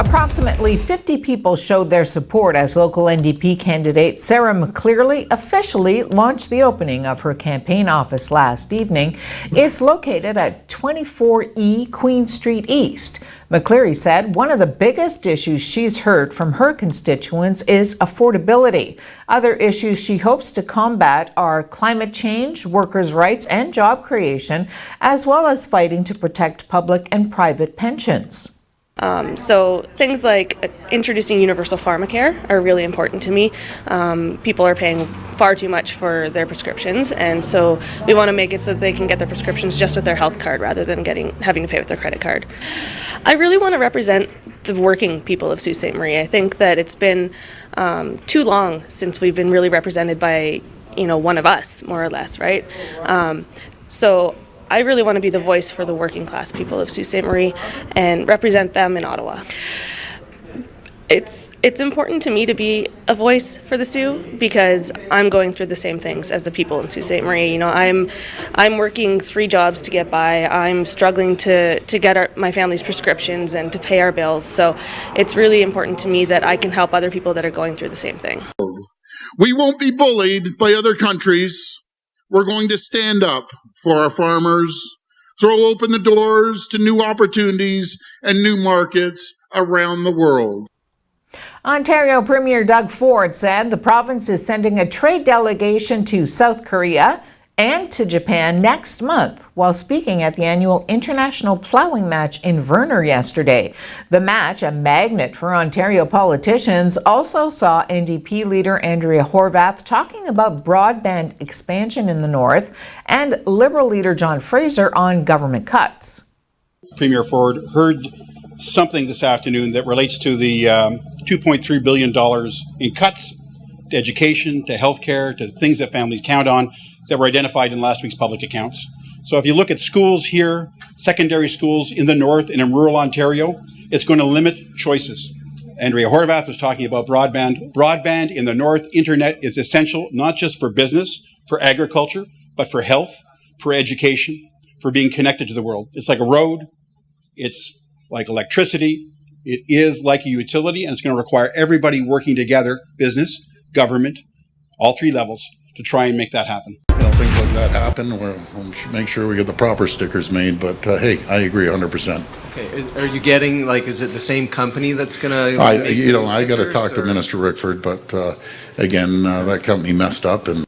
Approximately 50 people showed their support as local NDP candidate Sarah McClearly officially launched the opening of her campaign office last evening. It's located at 24E Queen Street East. McCleary said one of the biggest issues she's heard from her constituents is affordability. Other issues she hopes to combat are climate change, workers' rights, and job creation, as well as fighting to protect public and private pensions. So things like introducing universal pharmacare are really important to me. People are paying far too much for their prescriptions, and so we want to make it so that they can get their prescriptions just with their health card rather than having to pay with their credit card. I really want to represent the working people of Sault Ste. Marie. I think that it's been too long since we've been really represented by, one of us, more or less, right? So I really want to be the voice for the working class people of Sault Ste. Marie and represent them in Ottawa. It's important to me to be a voice for the Sioux because I'm going through the same things as the people in Sault Ste. Marie. I'm working 3 jobs to get by. I'm struggling to get my family's prescriptions and to pay our bills. So it's really important to me that I can help other people that are going through the same thing. We won't be bullied by other countries. We're going to stand up for our farmers, throw open the doors to new opportunities and new markets around the world. Ontario Premier Doug Ford said the province is sending a trade delegation to South Korea and to Japan next month while speaking at the annual International Ploughing Match in Verner yesterday. The match, a magnet for Ontario politicians, also saw NDP leader Andrea Horwath talking about broadband expansion in the north and Liberal leader John Fraser on government cuts. Premier Ford heard something this afternoon that relates to the $2.3 billion in cuts to education, to healthcare, to things that families count on that were identified in last week's public accounts. So if you look at schools here, secondary schools in the north and in rural Ontario, it's going to limit choices. Andrea Horwath was talking about broadband. Broadband in the north, internet is essential, not just for business, for agriculture, but for health, for education, for being connected to the world. It's like a road. It's like electricity. It is like a utility, and it's going to require everybody working together, business, government, all 3 levels, to try and make that happen. Things like that happen. We'll make sure we get the proper stickers made, but hey, I agree 100%. Okay, are you getting, is it the same company that's going to I got to talk to Minister Rickford, but again, that company messed up. And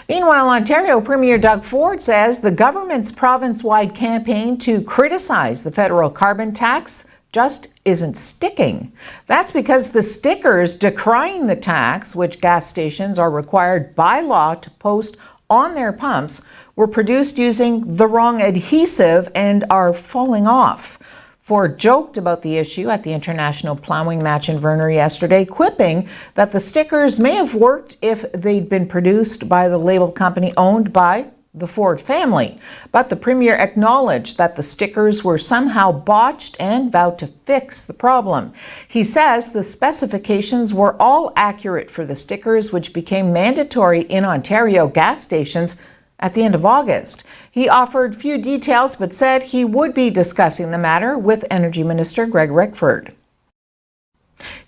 Meanwhile, Ontario Premier Doug Ford says the government's province-wide campaign to criticize the federal carbon tax just isn't sticking. That's because the stickers decrying the tax, which gas stations are required by law to post on their pumps, were produced using the wrong adhesive and are falling off. Ford joked about the issue at the International Ploughing Match in Verner yesterday, quipping that the stickers may have worked if they'd been produced by the label company owned by the Ford family. But the Premier acknowledged that the stickers were somehow botched and vowed to fix the problem. He says the specifications were all accurate for the stickers, which became mandatory in Ontario gas stations at the end of August. He offered few details, but said he would be discussing the matter with Energy Minister Greg Rickford.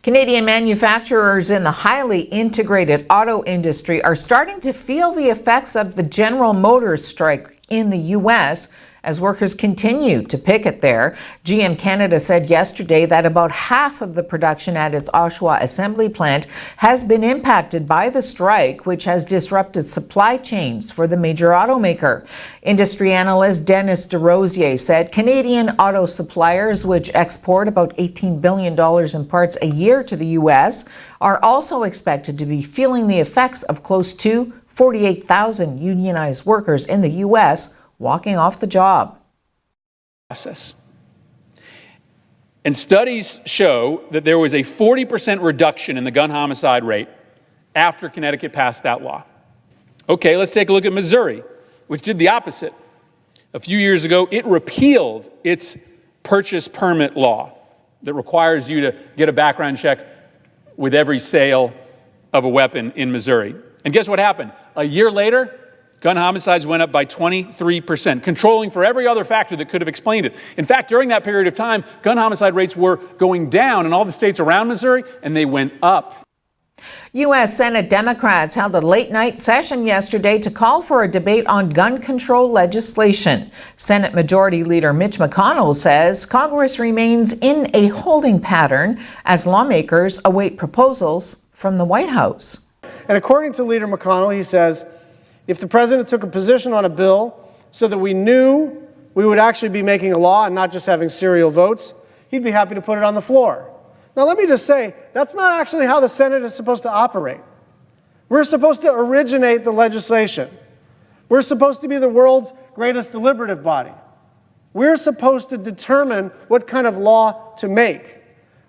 Canadian manufacturers in the highly integrated auto industry are starting to feel the effects of the General Motors strike in the U.S. as workers continue to picket there. GM Canada said yesterday that about half of the production at its Oshawa assembly plant has been impacted by the strike, which has disrupted supply chains for the major automaker. Industry analyst Dennis DeRosier said Canadian auto suppliers, which export about $18 billion in parts a year to the U.S., are also expected to be feeling the effects of close to 48,000 unionized workers in the U.S. walking off the job. And studies show that there was a 40% reduction in the gun homicide rate after Connecticut passed that law. Okay, let's take a look at Missouri, which did the opposite. A few years ago, it repealed its purchase permit law that requires you to get a background check with every sale of a weapon in Missouri. And guess what happened? A year later, gun homicides went up by 23%, controlling for every other factor that could have explained it. In fact, during that period of time, gun homicide rates were going down in all the states around Missouri, and they went up. U.S. Senate Democrats held a late-night session yesterday to call for a debate on gun control legislation. Senate Majority Leader Mitch McConnell says Congress remains in a holding pattern as lawmakers await proposals from the White House. And according to Leader McConnell, he says, if the president took a position on a bill so that we knew we would actually be making a law and not just having serial votes, he'd be happy to put it on the floor. Now, let me just say, that's not actually how the Senate is supposed to operate. We're supposed to originate the legislation. We're supposed to be the world's greatest deliberative body. We're supposed to determine what kind of law to make.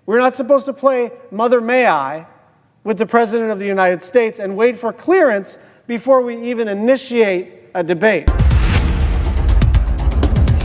We're not supposed to play Mother May I with the President of the United States and wait for clearance before we even initiate a debate.